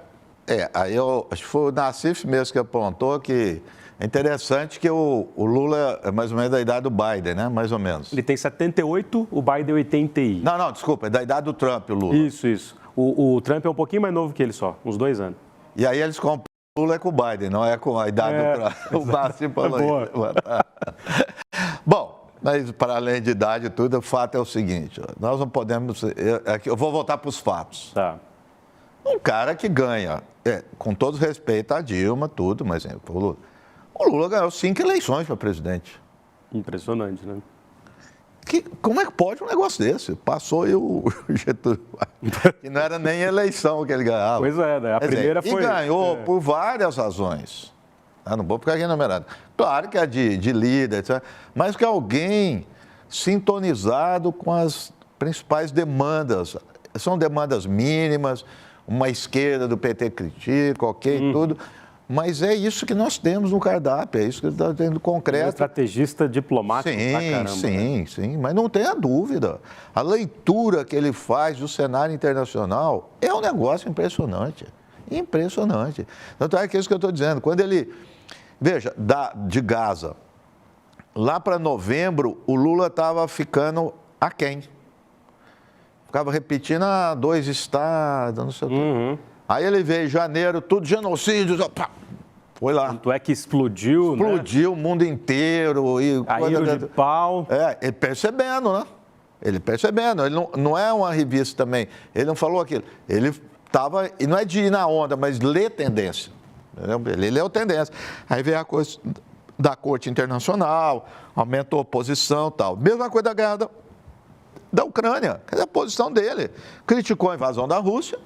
aí acho que foi o Nassif mesmo que apontou que é interessante que o Lula é mais ou menos da idade do Biden, né? Mais ou menos. Ele tem 78, o Biden 80 e... Não, desculpa, é da idade do Trump, o Lula. Isso. O Trump é um pouquinho mais novo que ele só, uns 2 anos. E aí eles comparam o Lula com o Biden, não é com a idade do Trump. O Nassif falou isso. Bom, mas para além de idade e tudo, o fato é o seguinte, nós não podemos... Eu vou voltar para os fatos. Tá. Um cara que ganha, com todo respeito à Dilma, tudo, mas o Lula ganhou 5 eleições para presidente. Impressionante, né? Como é que pode um negócio desse? Passou e o Getúlio, que não era nem eleição que ele ganhava. Pois é, né? A primeira foi... E ganhou por várias razões. Não vou ficar aqui enumerando. Claro que é de líder, etc. Mas que alguém sintonizado com as principais demandas. São demandas mínimas. uma esquerda do PT critica, ok, tudo. Mas é isso que nós temos no cardápio, é isso que está tendo concreto. É um estrategista diplomático pra caramba. Sim, mas não tenha dúvida. A leitura que ele faz do cenário internacional é um negócio impressionante. Impressionante. Tanto é que é isso que eu estou dizendo. Quando ele, veja, de Gaza, lá para novembro, o Lula estava ficando aquém. Ficava repetindo, 2 estados, não sei o quê. Aí ele veio em janeiro, tudo genocídio, pá, foi lá. Tanto é que explodiu, né? Explodiu o mundo inteiro. Caíram de pau. Ele percebendo, né? Ele percebendo. Ele não é uma revista também. Ele não falou aquilo. Ele estava, e não é de ir na onda, mas ler tendência. Entendeu? Ele leu tendência. Aí veio a coisa da Corte Internacional, aumentou a posição e tal. Mesma coisa da guerra da Ucrânia. Quer dizer, a posição dele. Criticou a invasão da Rússia.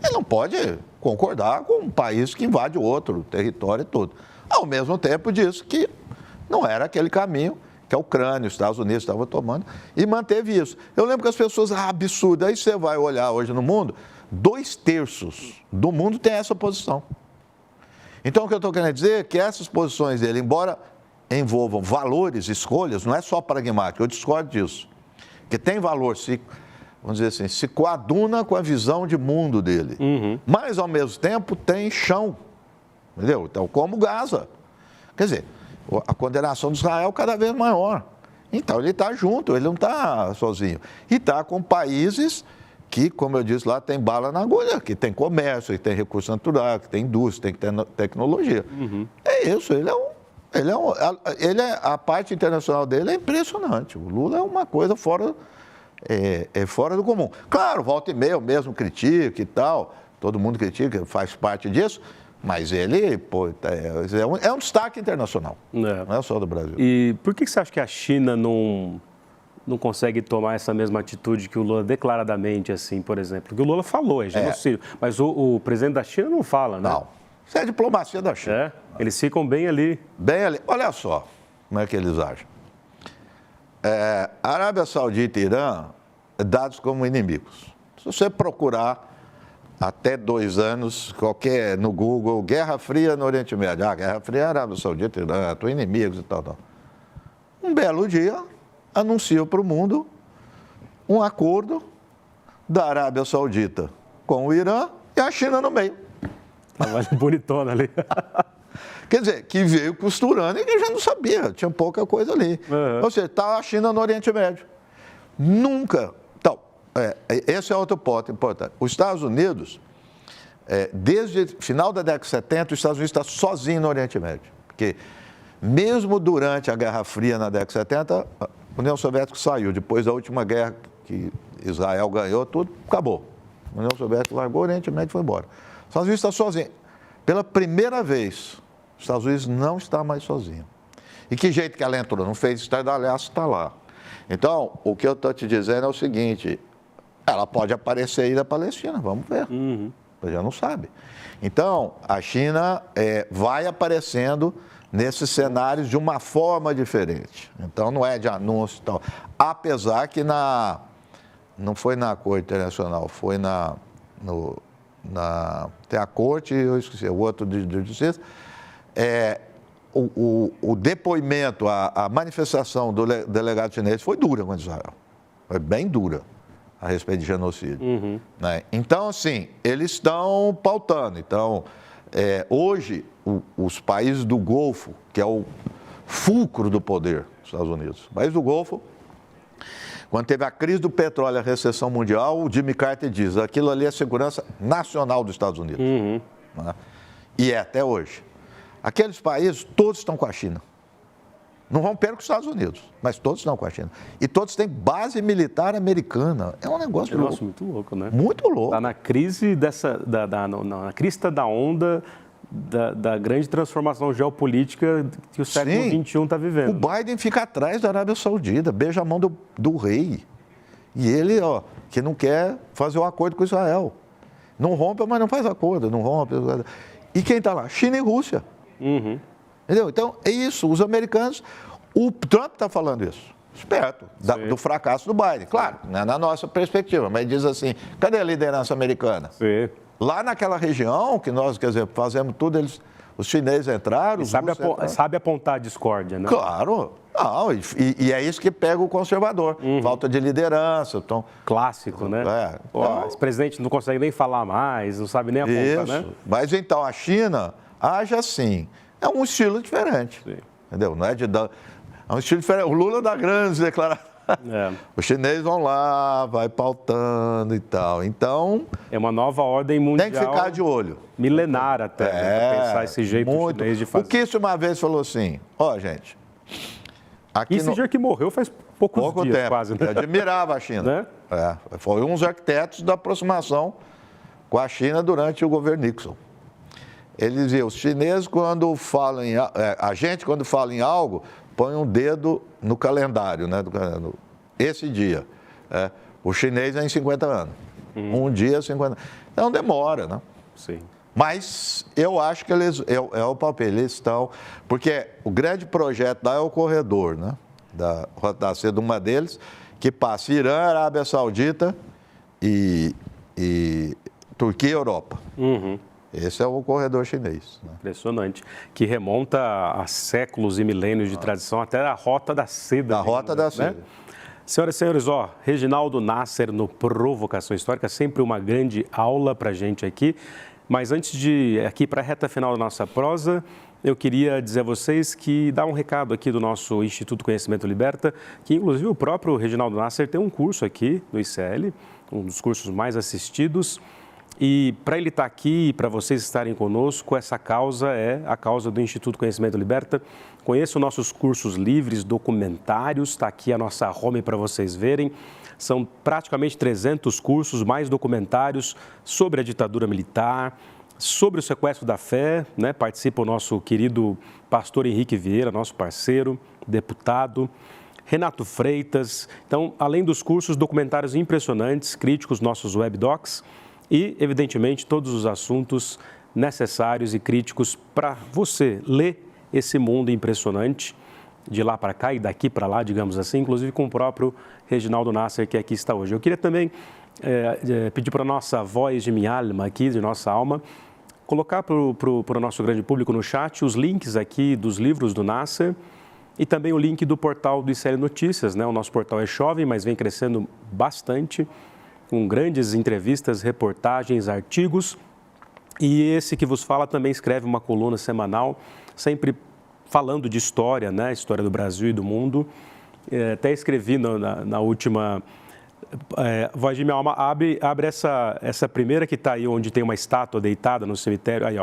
Ele não pode concordar com um país que invade outro território e tudo. Ao mesmo tempo disse que não era aquele caminho que a Ucrânia, os Estados Unidos estavam tomando e manteve isso. Eu lembro que as pessoas, absurdo, aí você vai olhar hoje no mundo, 2/3 do mundo tem essa posição. Então o que eu estou querendo dizer é que essas posições dele, embora envolvam valores, escolhas, não é só pragmático, eu discordo disso. Porque tem valor, vamos dizer assim, se coaduna com a visão de mundo dele. Mas, ao mesmo tempo, tem chão. Entendeu? Então, como Gaza. Quer dizer, a condenação de Israel cada vez maior. Então, ele está junto, ele não está sozinho. E está com países que, como eu disse lá, tem bala na agulha, que tem comércio, que tem recurso natural, que tem indústria, que tem tecnologia. É isso, a parte internacional dele é impressionante. O Lula é uma coisa fora do comum. Claro, volta e meia, eu mesmo critico e tal, todo mundo critica, faz parte disso, mas ele é um destaque internacional, não é só do Brasil. E por que você acha que a China não consegue tomar essa mesma atitude que o Lula declaradamente, assim, por exemplo? Porque o Lula falou, é genocídio, mas o presidente da China não fala, né? Não, isso é diplomacia da China. Eles ficam bem ali. Bem ali. Olha só como é que eles agem. Arábia Saudita e Irã, dados como inimigos. Se você procurar até 2 anos, no Google, Guerra Fria no Oriente Médio. Guerra Fria, Arábia Saudita e Irã, estão inimigos e tal. Um belo dia, anunciam para o mundo um acordo da Arábia Saudita com o Irã e a China no meio. Tava bonitona ali. Quer dizer, que veio costurando e que já não sabia, tinha pouca coisa ali. Ou seja, está a China no Oriente Médio. Nunca. Então, esse é outro ponto importante. Os Estados Unidos, desde o final da década de 70, os Estados Unidos está sozinho no Oriente Médio. Porque mesmo durante a Guerra Fria na década de 70, a União Soviética saiu. Depois da última guerra que Israel ganhou, tudo acabou. A União Soviética largou, o Oriente Médio foi embora. Os Estados Unidos está sozinho. Pela primeira vez, os Estados Unidos não está mais sozinho. E que jeito que ela entrou? Não fez estardalhaço, está lá. Então, o que eu estou te dizendo é o seguinte, ela pode aparecer aí da Palestina, vamos ver. Você já não sabe. Então, a China vai aparecendo nesses cenários de uma forma diferente. Então, não é de anúncio e tal. Apesar que não foi na Corte Internacional, foi tem a Corte, eu esqueci, o outro de Justiça. O depoimento, a manifestação do delegado chinês foi dura contra Israel. Foi bem dura a respeito de genocídio. Né? Então, assim, eles estão pautando. Então, hoje, os países do Golfo, que é o fulcro do poder dos Estados Unidos, os países do Golfo, quando teve a crise do petróleo, a recessão mundial, o Jimmy Carter diz, aquilo ali é segurança nacional dos Estados Unidos. Né? E até hoje. Aqueles países, todos estão com a China. Não vão perto com os Estados Unidos, mas todos estão com a China. E todos têm base militar americana. É um negócio louco. Muito louco, né? Muito louco. Está na crise na crista da onda da grande transformação geopolítica que o século XXI está vivendo. O Biden fica atrás da Arábia Saudita, beija a mão do rei. E ele, que não quer fazer um acordo com Israel. Não rompe, mas não faz acordo. Não rompe. E quem está lá? China e Rússia. Entendeu? Então, é isso. Os americanos... O Trump está falando isso. esperto do fracasso do Biden. Claro, né, na nossa perspectiva, mas diz assim, cadê a liderança americana? Sim. Lá naquela região, que nós, quer dizer, fazemos tudo, os chineses entraram, os russos entraram. Sabe apontar a discórdia, né? Claro. Não, e é isso que pega o conservador. Falta de liderança. Então, clássico, né? Então, esse presidente não consegue nem falar mais, não sabe nem apontar, né? Mas então, a China age assim. É um estilo diferente. Sim. Entendeu? Não é de dar... É um estilo diferente. O Lula dá grandes declarações. Os chineses vão lá, vai pautando e tal. Então... É uma nova ordem mundial. Tem que ficar de olho. Milenar até, né, pensar esse jeito chinês de fazer. O Kissinger uma vez falou assim, gente... Kissinger que morreu faz pouco dias, tempo. Quase. Né? Eu admirava a China. Né? Foi um dos arquitetos da aproximação com a China durante o governo Nixon. Ele dizia, os chineses quando falam a gente quando fala em algo, põe um dedo no calendário, né? Esse dia. O chinês é em 50 anos. Um dia, 50 anos. Então demora, né? Sim. Mas eu acho que eles, é o papel, eles estão... Porque o grande projeto lá é o corredor, né? Da Rota da Seda, uma deles, que passa Irã, Arábia Saudita e Turquia e Europa. Esse é o corredor chinês. Né? Impressionante. Que remonta a séculos e milênios de tradição, até a Rota da Seda. A Rota da Seda. Né? Senhoras e senhores, Reginaldo Nasser no Provocação Histórica, sempre uma grande aula para a gente aqui. Mas antes de ir aqui para a reta final da nossa prosa, eu queria dizer a vocês que dá um recado aqui do nosso Instituto Conhecimento Liberta, que inclusive o próprio Reginaldo Nasser tem um curso aqui no ICL, um dos cursos mais assistidos. E para ele estar aqui e para vocês estarem conosco, essa causa é a causa do Instituto Conhecimento Liberta. Conheçam nossos cursos livres, documentários, está aqui a nossa home para vocês verem. São praticamente 300 cursos, mais documentários sobre a ditadura militar, sobre o sequestro da fé, né? Participa o nosso querido pastor Henrique Vieira, nosso parceiro, deputado, Renato Freitas. Então, além dos cursos, documentários impressionantes, críticos, nossos webdocs e, evidentemente, todos os assuntos necessários e críticos para você ler esse mundo impressionante de lá para cá e daqui para lá, digamos assim, inclusive com o próprio Reginaldo Nasser, que aqui está hoje. Eu queria também pedir para a nossa voz de minha alma aqui, de nossa alma, colocar para o nosso grande público no chat os links aqui dos livros do Nasser e também o link do portal do ICL Notícias, né? O nosso portal é jovem, mas vem crescendo bastante, com grandes entrevistas, reportagens, artigos. E esse que vos fala também escreve uma coluna semanal, sempre falando de história, né? História do Brasil e do mundo. Até escrevi na última... Voz de minha alma, abre essa primeira que está aí, onde tem uma estátua deitada no cemitério. Aí,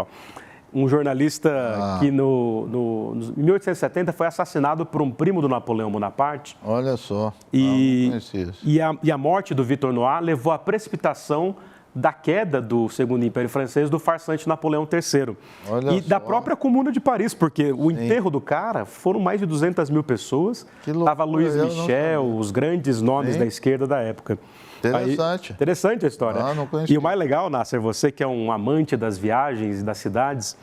um jornalista que em 1870 foi assassinado por um primo do Napoleão Bonaparte. Olha só, e a morte do Victor Noir levou à precipitação da queda do Segundo Império Francês do farsante Napoleão III. Olha e da própria Comuna de Paris, porque o enterro do cara foram mais de 200 mil pessoas. Estava Louis Michel, os grandes nomes da esquerda da época. Interessante. Interessante a história. Não conhecia. E o mais legal, Nasser, você que é um amante das viagens e das cidades,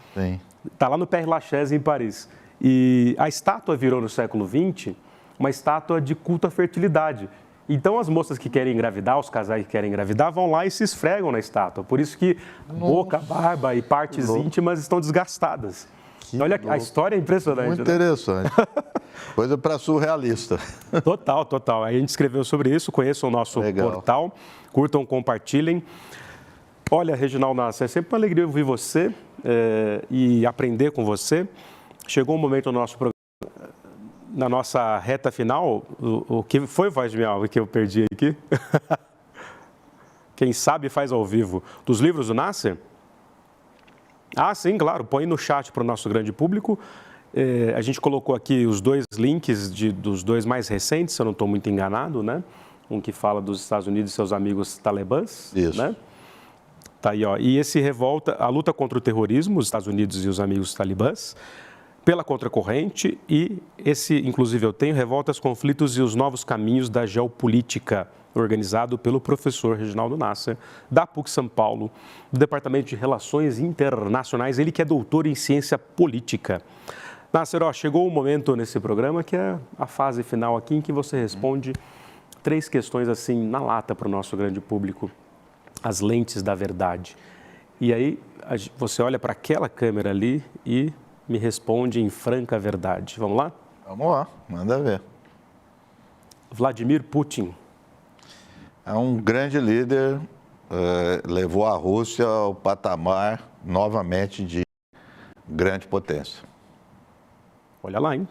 está lá no Père Lachaise, em Paris. E a estátua virou no século XX uma estátua de culto à fertilidade. Então, as moças que querem engravidar, os casais que querem engravidar, vão lá e se esfregam na estátua. Por isso que boca, barba e partes íntimas estão desgastadas. Olha, a história é impressionante. Muito interessante. Coisa para surrealista. Total, total. A gente escreveu sobre isso, conheçam o nosso portal, curtam, compartilhem. Olha, Reginaldo Nasser, é sempre uma alegria ouvir você e aprender com você. Chegou um momento no nosso programa, na nossa reta final, o que foi Voz de Minha Alma que eu perdi aqui? Quem sabe faz ao vivo. Dos livros do Nasser? Ah, sim, claro. Põe no chat para o nosso grande público. A gente colocou aqui os dois links dos dois mais recentes, se eu não estou muito enganado, né? Um que fala dos Estados Unidos e seus amigos talibãs. Isso. Né? Tá aí, E esse revolta a luta contra o terrorismo, os Estados Unidos e os amigos talibãs, pela contracorrente, e esse, inclusive, eu tenho, Revoltas, Conflitos e os Novos Caminhos da Geopolítica, organizado pelo professor Reginaldo Nasser, da PUC São Paulo, do Departamento de Relações Internacionais, ele que é doutor em Ciência Política. Nasser, chegou o momento nesse programa que é a fase final aqui em que você responde 3 questões assim na lata para o nosso grande público, as lentes da verdade. E aí você olha para aquela câmera ali e me responde em franca verdade. Vamos lá? Vamos lá, manda ver. Vladimir Putin. É um grande líder, levou a Rússia ao patamar novamente de grande potência. Olha lá, hein?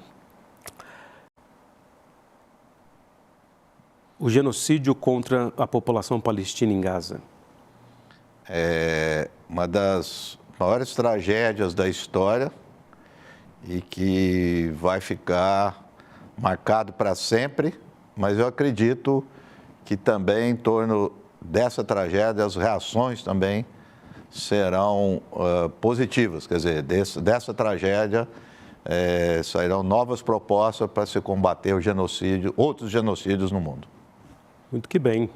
O genocídio contra a população palestina em Gaza. É uma das maiores tragédias da história e que vai ficar marcado para sempre, mas eu acredito que também em torno dessa tragédia as reações também serão positivas, quer dizer, dessa tragédia sairão novas propostas para se combater o genocídio, outros genocídios no mundo. Muito que bem.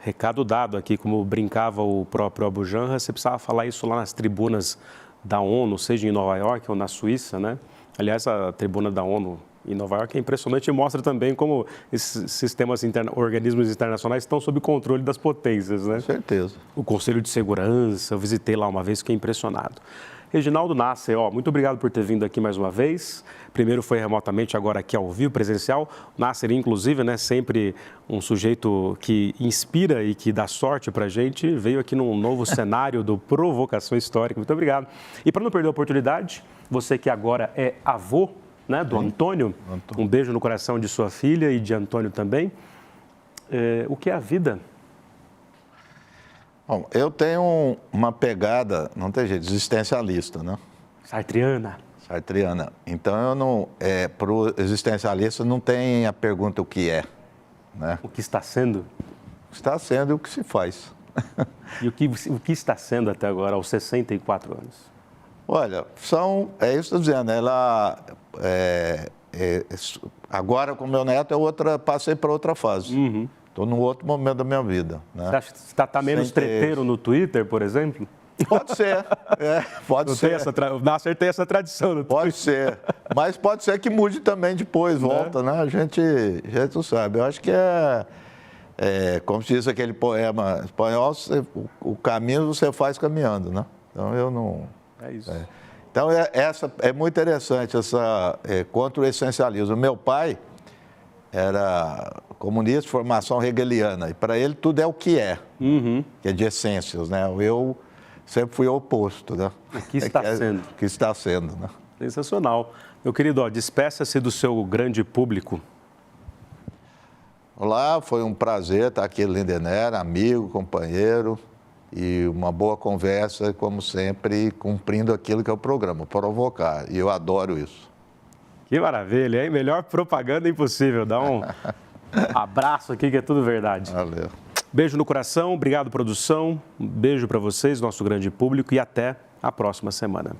Recado dado aqui, como brincava o próprio Abu Janra, você precisava falar isso lá nas tribunas da ONU, seja em Nova York ou na Suíça, né? Aliás, a tribuna da ONU em Nova York é impressionante e mostra também como esses sistemas, organismos internacionais estão sob controle das potências, né? Com certeza. O Conselho de Segurança, eu visitei lá uma vez, fiquei impressionado. Reginaldo Nasser, muito obrigado por ter vindo aqui mais uma vez. Primeiro foi remotamente, agora aqui ao vivo, presencial. Nasser, inclusive, né, sempre um sujeito que inspira e que dá sorte para a gente, veio aqui num novo cenário do Provocação Histórica. Muito obrigado. E para não perder a oportunidade, você que agora é avô, né, do Antônio, um beijo no coração de sua filha e de Antônio também. O que é a vida? Bom, eu tenho uma pegada, não tem jeito, existencialista, né? Sartreana. Então, eu não, para o existencialista não tem a pergunta o que é, né? O que está sendo? O que está sendo e o que se faz. E o que está sendo até agora, aos 64 anos? Olha, é isso que eu estou dizendo, agora com meu neto passei para outra fase. Uhum. Estou num outro momento da minha vida. Né? Você acha que você está menos treteiro no Twitter, por exemplo? Pode ser, pode ser. O Nasser tem essa tradição no Twitter. Pode ser, mas pode ser que mude também depois, volta, né? A gente não sabe. Eu acho que como se diz aquele poema espanhol, o caminho você faz caminhando, né? Então eu não... É isso. Então é muito interessante contra o essencialismo. Meu pai era comunista de formação hegeliana, e para ele tudo é o que é, que é de essências, né? Eu sempre fui o oposto, né? O que está sendo. O que está sendo, né? Sensacional. Meu querido, despeça-se do seu grande público. Olá, foi um prazer estar aqui em Lindenberg, amigo, companheiro, e uma boa conversa, como sempre, cumprindo aquilo que é o programa, provocar, e eu adoro isso. Que maravilha, hein? Melhor propaganda impossível. Dá um abraço aqui que é tudo verdade. Valeu. Beijo no coração, obrigado, produção. Um beijo para vocês, nosso grande público, e até a próxima semana.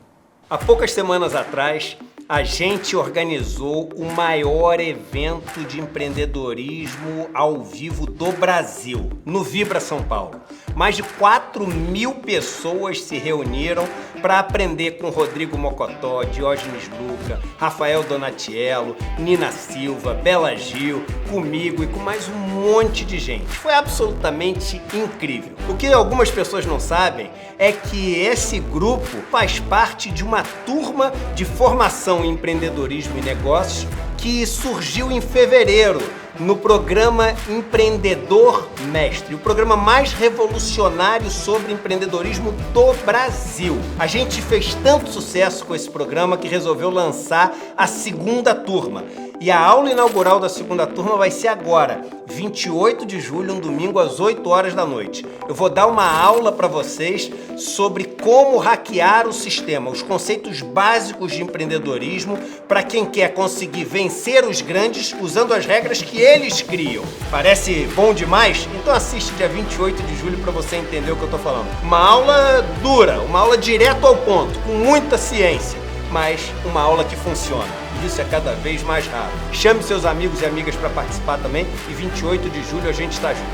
Há poucas semanas atrás, a gente organizou o maior evento de empreendedorismo ao vivo do Brasil, no Vibra São Paulo. Mais de 4.000 pessoas se reuniram para aprender com Rodrigo Mocotó, Diógenes Luca, Rafael Donatiello, Nina Silva, Bela Gil, comigo e com mais um monte de gente. Foi absolutamente incrível. O que algumas pessoas não sabem é que esse grupo faz parte de uma turma de formação em empreendedorismo e negócios que surgiu em fevereiro no programa Empreendedor Mestre, o programa mais revolucionário sobre empreendedorismo do Brasil. A gente fez tanto sucesso com esse programa que resolveu lançar a segunda turma. E a aula inaugural da segunda turma vai ser agora, 28 de julho, um domingo às 8 horas da noite. Eu vou dar uma aula para vocês sobre como hackear o sistema, os conceitos básicos de empreendedorismo para quem quer conseguir vencer os grandes usando as regras que eles criam. Parece bom demais? Então assiste dia 28 de julho para você entender o que eu estou falando. Uma aula dura, uma aula direto ao ponto, com muita ciência, mas uma aula que funciona. Isso é cada vez mais raro. Chame seus amigos e amigas para participar também e 28 de julho a gente está junto.